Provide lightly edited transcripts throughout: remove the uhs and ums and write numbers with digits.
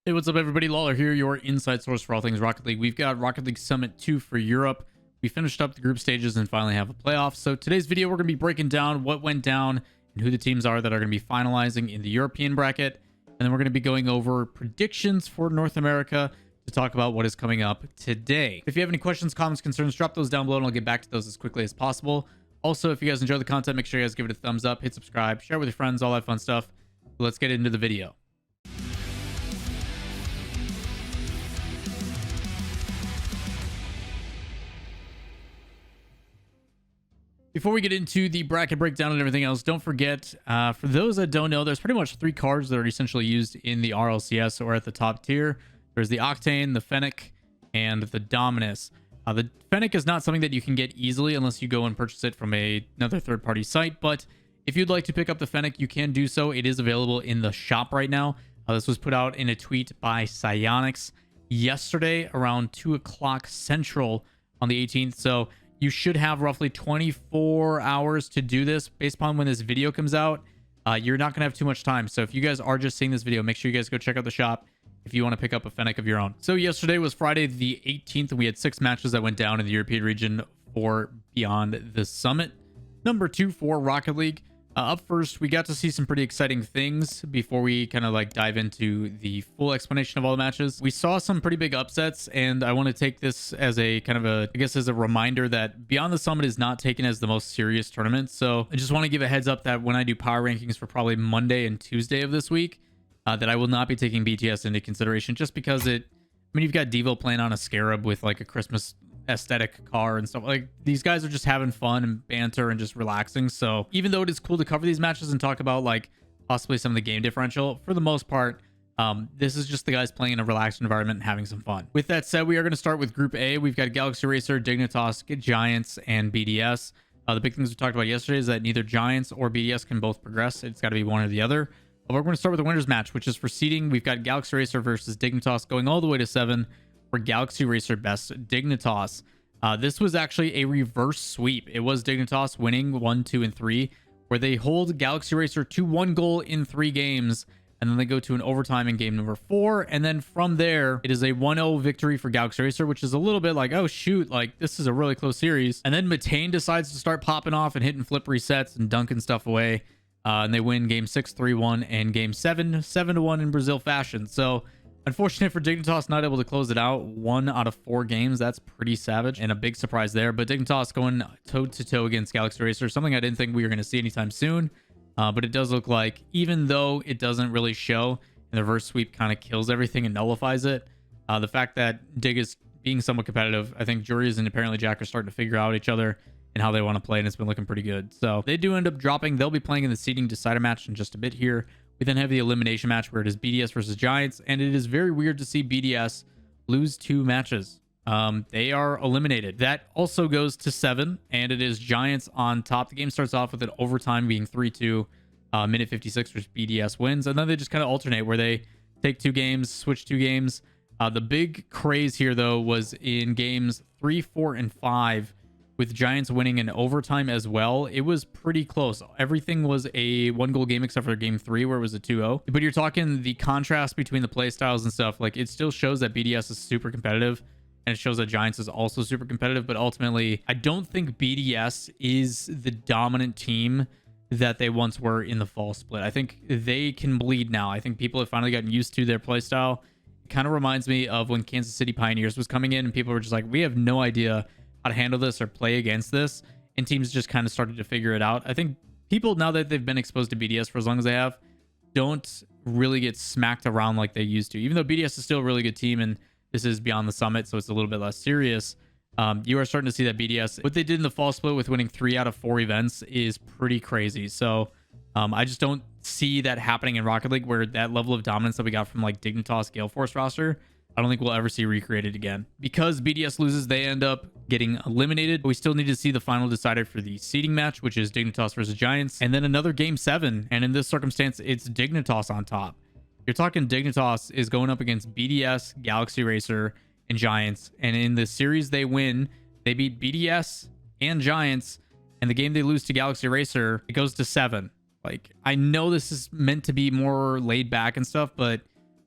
Hey, what's up, everybody? Lawler here, your inside source for all things Rocket League. We've got Rocket League Summit 2 for Europe. We finished up the group stages and finally have a playoff. So today's video, we're going to be breaking down what went down and who the teams are that are going to be finalizing in the European bracket. And then we're going to be going over predictions for North America to talk about what is coming up today. If you have any questions, comments, concerns, drop those down below and I'll get back to those as quickly as possible. Also, if you guys enjoy the content, make sure you guys give it a thumbs up, hit subscribe, share it with your friends, all that fun stuff. Let's get into the video. Before we get into the bracket breakdown and everything else, don't forget, for those that don't know, there's pretty much three cards that are essentially used in the RLCS or at the top tier. There's the Octane, the Fennec, and the Dominus. The Fennec is not something that you can get easily unless you go and purchase it from another third-party site, but if you'd like to pick up the Fennec, you can do so. It is available in the shop right now. This was put out in a tweet by Psyonix yesterday around 2 o'clock Central on the 18th, so you should have roughly 24 hours to do this based upon when this video comes out. You're not going to have too much time. So if you guys are just seeing this video, make sure you guys go check out the shop if you want to pick up a Fennec of your own. So yesterday was Friday the 18th, and we had 6 matches that went down in the European region for Beyond the Summit. Number 2 for Rocket League. Up first, we got to see some pretty exciting things before we kind of like dive into the full explanation of all the matches. We saw some pretty big upsets, and I want to take this as a kind of a, I guess, as a reminder that Beyond the Summit is not taken as the most serious tournament. So I just want to give a heads up that when I do power rankings for probably Monday and Tuesday of this week, that I will not be taking BTS into consideration just because I mean, you've got Devo playing on a Scarab with like a Christmas aesthetic car and stuff. Like, these guys are just having fun and banter and just relaxing. So even though it is cool to cover these matches and talk about like possibly some of the game differential, for the most part, this is just the guys playing in a relaxed environment and having some fun. With that said, we are going to start with Group A. We've got Galaxy Racer, Dignitas, Giants, and BDS. The big things we talked about yesterday is that neither Giants or BDS can both progress. It's got to be one or the other. But we're going to start with the winners match, which is for seeding. We've got Galaxy Racer versus Dignitas going all the way to 7. For Galaxy Racer best Dignitas. This was actually a reverse sweep. It was Dignitas winning 1, 2, and 3, where they hold Galaxy Racer to 1 goal in 3 games, and then they go to an overtime in game number 4, and then from there, it is a 1-0 victory for Galaxy Racer, which is a little bit like, oh shoot, like this is a really close series. And then Matane decides to start popping off and hitting flip resets and dunking stuff away, and they win game 6, 3-1, and game 7, 7-1 in Brazil fashion. So unfortunate for Dignitas, not able to close it out. 1 out of 4 games. That's pretty savage and a big surprise there. But Dignitas going toe-to-toe against Galaxy Racer, something I didn't think we were going to see anytime soon. But it does look like, even though it doesn't really show, and the reverse sweep kind of kills everything and nullifies it, the fact that Dig is being somewhat competitive, I think Juries and apparently Jack are starting to figure out each other and how they want to play, and it's been looking pretty good. So they do end up dropping. They'll be playing in the seeding decider match in just a bit here. We then have the elimination match where it is BDS versus Giants, and it is very weird to see BDS lose 2 matches. They are eliminated. That also goes to 7, and it is Giants on top. The game starts off with an overtime being 3-2, minute 56, which BDS wins, and then they just kind of alternate where they take 2 games, switch 2 games. The big craze here, though, was in games 3, 4, and 5, with Giants winning in overtime as well. It was pretty close. Everything was a 1-goal game except for game 3 where it was a 2-0. But you're talking the contrast between the play styles and stuff. Like, it still shows that BDS is super competitive, and it shows that Giants is also super competitive. But ultimately, I don't think BDS is the dominant team that they once were in the fall split. I think they can bleed now. I think people have finally gotten used to their play style. It kind of reminds me of when Kansas City Pioneers was coming in and people were just like, we have no idea how to handle this or play against this, and teams just kind of started to figure it out. I think people, now that they've been exposed to BDS for as long as they have, don't really get smacked around like they used to. Even though BDS is still a really good team and this is Beyond the Summit, so it's a little bit less serious, you are starting to see that BDS, what they did in the fall split with winning 3 out of 4 events is pretty crazy. So I just don't see that happening in Rocket League, where that level of dominance that we got from like Dignitas Gale Force roster, I don't think we'll ever see recreated again. Because BDS loses, they end up getting eliminated. But we still need to see the final decider for the seeding match, which is Dignitas versus Giants. And then another game 7. And in this circumstance, it's Dignitas on top. You're talking Dignitas is going up against BDS, Galaxy Racer, and Giants. And in the series they win, they beat BDS and Giants. And the game they lose to Galaxy Racer, it goes to 7. Like, I know this is meant to be more laid back and stuff, but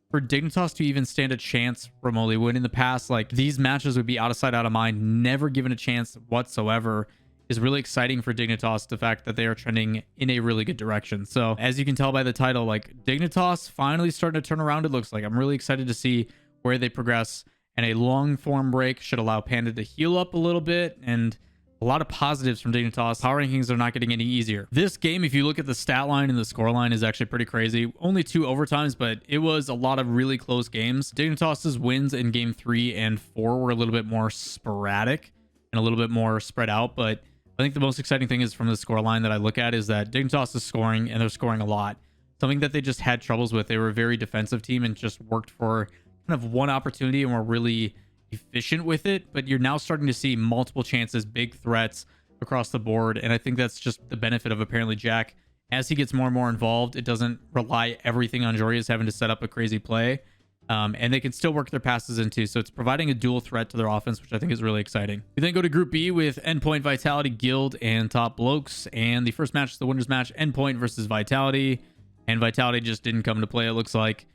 for Dignitas to even stand a chance remotely, when in the past, like, these matches would be out of sight, out of mind, never given a chance whatsoever, is really exciting for Dignitas, the fact that they are trending in a really good direction. So as you can tell by the title, like, Dignitas finally starting to turn around, it looks like. I'm really excited to see where they progress, and a long form break should allow Panda to heal up a little bit, and a lot of positives from Dignitas. Power rankings are not getting any easier. This game, if you look at the stat line and the score line, is actually pretty crazy. Only 2 overtimes, but it was a lot of really close games. Dignitas's wins in game 3 and 4 were a little bit more sporadic and a little bit more spread out, but I think the most exciting thing is from the score line that I look at is that Dignitas is scoring, and they're scoring a lot. Something that they just had troubles with. They were a very defensive team and just worked for kind of one opportunity and were really efficient with it, but you're now starting to see multiple chances, big threats across the board, and I think that's just the benefit of apparently Jack. As he gets more and more involved, it doesn't rely everything on Jorius having to set up a crazy play, and they can still work their passes into, so it's providing a dual threat to their offense, which I think is really exciting. We then go to Group B with Endpoint, Vitality, Guild, and Top Blokes, and the first match is the winners match, Endpoint versus Vitality, and Vitality just didn't come to play, it looks like.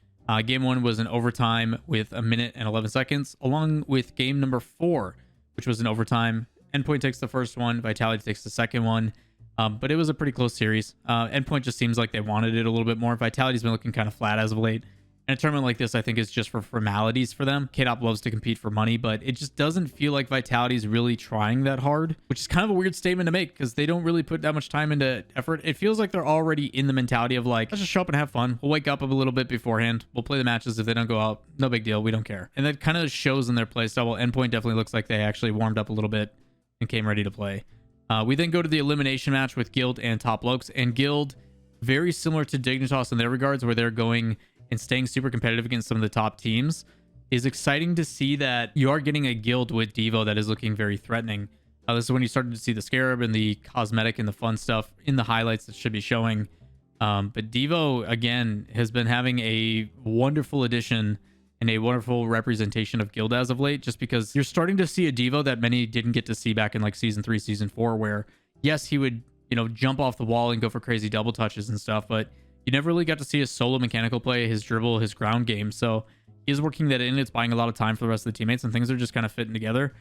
Game 1 was an overtime with 1 minute and 11 seconds, along with game number 4, which was an overtime. Endpoint takes the first one, Vitality takes the second one, but it was a pretty close series. Endpoint just seems like they wanted it a little bit more. Vitality's been looking kind of flat as of late. And a tournament like this, I think, is just for formalities for them. K-Dop loves to compete for money, but it just doesn't feel like Vitality's really trying that hard, which is kind of a weird statement to make because they don't really put that much time into effort. It feels like they're already in the mentality of like, let's just show up and have fun. We'll wake up a little bit beforehand. We'll play the matches. If they don't go out, no big deal. We don't care. And that kind of shows in their play style. Well, Endpoint definitely looks like they actually warmed up a little bit and came ready to play. We then go to the elimination match with Guild and Top Blokes, and Guild, very similar to Dignitas in their regards, where they're going and staying super competitive against some of the top teams. Is exciting to see that you are getting a Guild with Devo that is looking very threatening. This is when you started to see the Scarab and the cosmetic and the fun stuff in the highlights that should be showing. But Devo, again, has been having a wonderful addition and a wonderful representation of Guild as of late, just because you're starting to see a Devo that many didn't get to see back in like Season 3, Season 4, where, yes, he would, you know, jump off the wall and go for crazy double touches and stuff, but you never really got to see his solo mechanical play, his dribble, his ground game. So he is working that in. It's buying a lot of time for the rest of the teammates, and things are just kind of fitting together.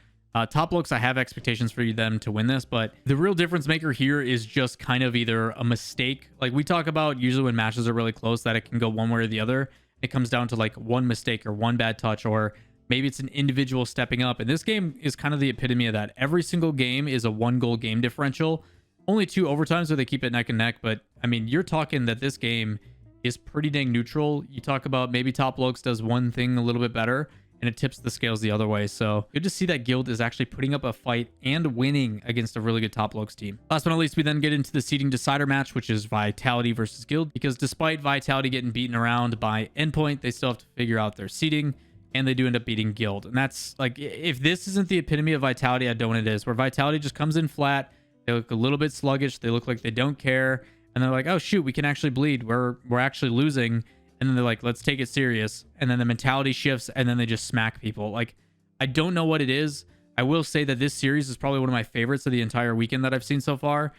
Top Looks, I have expectations for them to win this, but the real difference maker here is just kind of either a mistake. Like we talk about usually when matches are really close that it can go one way or the other. It comes down to like one mistake or one bad touch, or maybe it's an individual stepping up. And this game is kind of the epitome of that. Every single game is a 1-goal game differential. Only 2 overtimes where they keep it neck and neck, but I mean, you're talking that this game is pretty dang neutral. You talk about maybe Top Blokes does one thing a little bit better, and it tips the scales the other way. So good to see that Guild is actually putting up a fight and winning against a really good Top Blokes team. Last but not least, we then get into the seeding decider match, which is Vitality versus Guild, because despite Vitality getting beaten around by Endpoint, they still have to figure out their seeding, and they do end up beating Guild. And that's like, if this isn't the epitome of Vitality, I don't know what it is, where Vitality just comes in flat. They look a little bit sluggish. They look like they don't care. And they're like, oh, shoot, we can actually bleed. We're actually losing. And then they're like, let's take it serious. And then the mentality shifts, and then they just smack people. Like, I don't know what it is. I will say that this series is probably one of my favorites of the entire weekend that I've seen so far.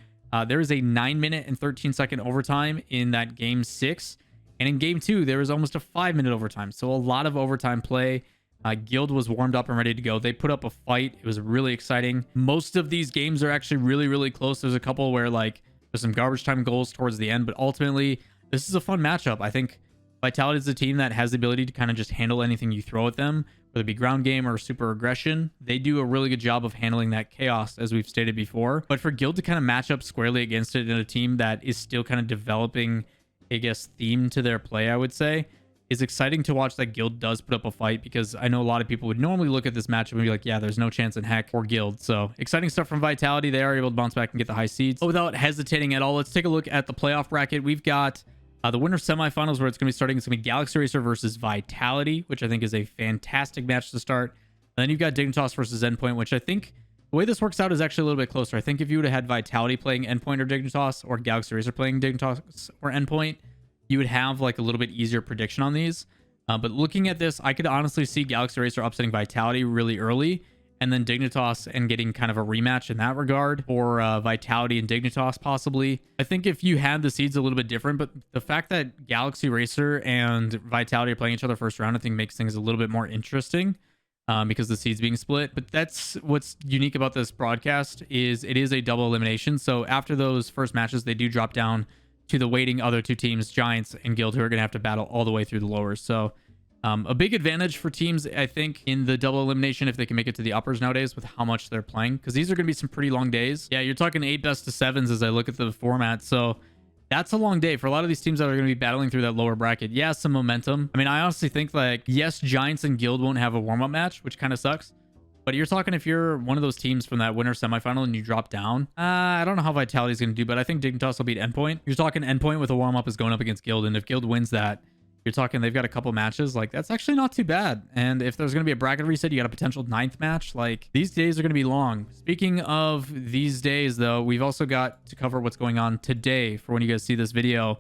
There is a 9-minute and 13-second overtime in that game 6. And in game 2, there was almost a 5-minute overtime. So a lot of overtime play. Guild was warmed up and ready to go. They put up a fight. It was really exciting. Most of these games are actually really, really close. There's a couple where like there's some garbage time goals towards the end, but ultimately this is a fun matchup. I think Vitality is a team that has the ability to kind of just handle anything you throw at them, whether it be ground game or super aggression. They do a really good job of handling that chaos, as we've stated before. But for Guild to kind of match up squarely against it in a team that is still kind of developing, I guess, theme to their play, I would say, is exciting to watch that Guild does put up a fight, because I know a lot of people would normally look at this matchup and be like, yeah, there's no chance in heck for Guild. So exciting stuff from Vitality. They are able to bounce back and get the high seeds. But without hesitating at all, let's take a look at the playoff bracket. We've got the winner semifinals where it's going to be starting. It's going to be Galaxy Racer versus Vitality, which I think is a fantastic match to start. And then you've got Dignitas versus Endpoint, which I think the way this works out is actually a little bit closer. I think if you would have had Vitality playing Endpoint or Dignitas, or Galaxy Racer playing Dignitas or Endpoint, you would have like a little bit easier prediction on these. But looking at this, I could honestly see Galaxy Racer upsetting Vitality really early, and then Dignitas and getting kind of a rematch in that regard, or Vitality and Dignitas possibly. I think if you had the seeds a little bit different, but the fact that Galaxy Racer and Vitality are playing each other first round, I think makes things a little bit more interesting. Because the seeds being split. But that's what's unique about this broadcast, is it is a double elimination. So after those first matches, they do drop down to the waiting other two teams, Giants and Guild, who are going to have to battle all the way through the lowers. So a big advantage for teams, I think, in the double elimination, if they can make it to the uppers nowadays with how much they're playing, because these are going to be some pretty long days. Yeah, you're talking 8 best of 7s as I look at the format. So that's a long day for a lot of these teams that are going to be battling through that lower bracket. Yeah, some momentum. I mean, I honestly think, like, yes, Giants and Guild won't have a warm-up match, which kind of sucks. But you're talking, if you're one of those teams from that winner semifinal and you drop down, I don't know how Vitality is going to do, but I think Dignitas will beat Endpoint. You're talking Endpoint with a warm-up is going up against Guild, and if Guild wins that, you're talking they've got a couple matches. Like, that's actually not too bad. And if there's going to be a bracket reset, you got a potential 9th match. Like, these days are going to be long. Speaking of these days, though, we've also got to cover what's going on today for when you guys see this video.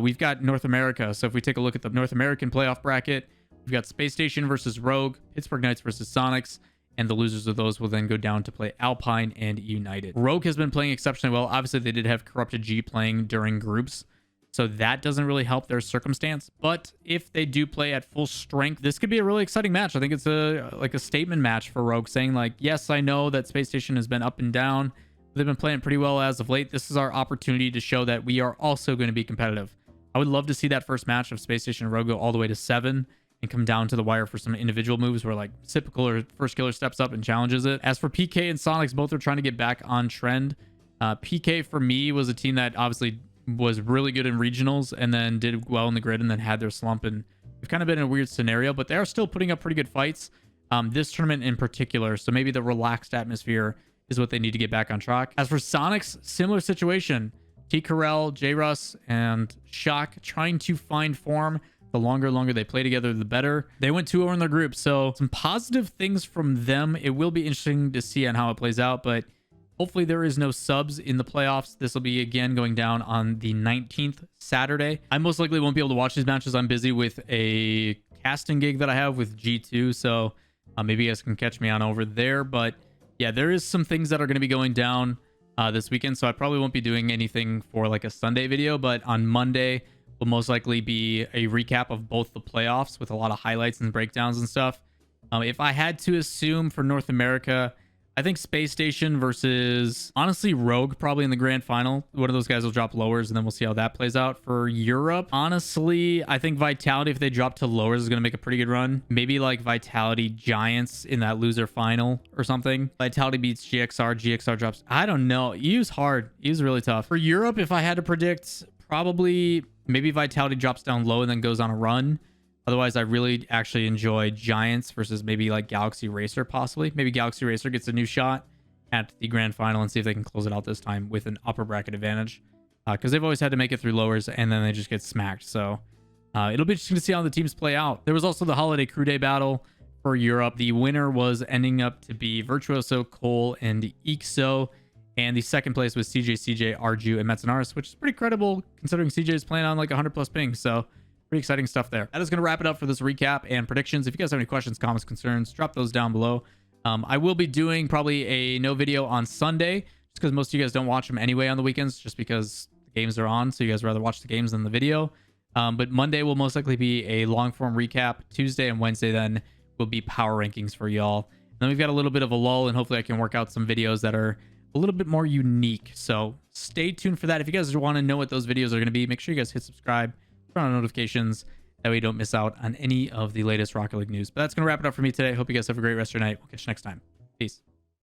We've got North America. So if we take a look at the North American playoff bracket, we've got Space Station versus Rogue, Pittsburgh Knights versus Sonics, and the losers of those will then go down to play Alpine and United. Rogue has been playing exceptionally well. Obviously, they did have Corrupted G playing during groups, so that doesn't really help their circumstance. But if they do play at full strength, this could be a really exciting match. I think it's a statement match for Rogue, saying like, yes, I know that Space Station has been up and down. They've been playing pretty well as of late. This is our opportunity to show that we are also going to be competitive. I would love to see that first match of Space Station and Rogue go all the way to 7 and come down to the wire for some individual moves where, like, Typical or First Killer steps up and challenges it. As for PK and Sonics, both are trying to get back on trend. PK for me was a team that obviously was really good in regionals and then did well in the grid and then had their slump, and we've kind of been in a weird scenario, but they are still putting up pretty good fights this tournament in particular. So maybe the relaxed atmosphere is what they need to get back on track. As for Sonics, similar situation. T. Carell, J. Russ, and Shock trying to find form. The longer they play together, the better. They went 2-0 in their group, so some positive things from them. It will be interesting to see on how it plays out, but hopefully there is no subs in the playoffs. This will be, again, going down on the 19th, Saturday. I most likely won't be able to watch these matches. I'm busy with a casting gig that I have with G2, so maybe you guys can catch me on over there. But yeah, there is some things that are going to be going down this weekend, so I probably won't be doing anything for like a Sunday video, but on Monday will most likely be a recap of both the playoffs with a lot of highlights and breakdowns and stuff. If I had to assume for North America, I think Space Station versus, honestly, Rogue probably in the grand final. One of those guys will drop lowers, and then we'll see how that plays out. For Europe, honestly, I think Vitality, if they drop to lowers, is going to make a pretty good run. Maybe like Vitality Giants in that loser final or something. Vitality beats GXR, GXR drops. I don't know. EU's hard. EU's really tough. For Europe, if I had to predict, probably maybe Vitality drops down low and then goes on a run. Otherwise, I really actually enjoy Giants versus maybe like Galaxy Racer, possibly. Maybe Galaxy Racer gets a new shot at the grand final and see if they can close it out this time with an upper bracket advantage. Because they've always had to make it through lowers and then they just get smacked. So it'll be interesting to see how the teams play out. There was also the Holiday Crew Day battle for Europe. The winner was ending up to be Virtuoso, Cole, and Ixo. And the second place was CJ, Arju, and Metzanaris, which is pretty credible considering CJ is playing on like 100+ ping. So pretty exciting stuff there. That is going to wrap it up for this recap and predictions. If you guys have any questions, comments, concerns, drop those down below. I will be doing probably a no video on Sunday, just because most of you guys don't watch them anyway on the weekends, just because the games are on, so you guys rather watch the games than the video. But Monday will most likely be a long form recap. Tuesday and Wednesday then will be power rankings for y'all. Then we've got a little bit of a lull, and hopefully I can work out some videos that are a little bit more unique. So stay tuned for that. If you guys want to know what those videos are going to be, make sure you guys hit subscribe, turn on notifications, that way you don't miss out on any of the latest Rocket League news. But that's going to wrap it up for me today. Hope you guys have a great rest of your night. We'll catch you next time. Peace.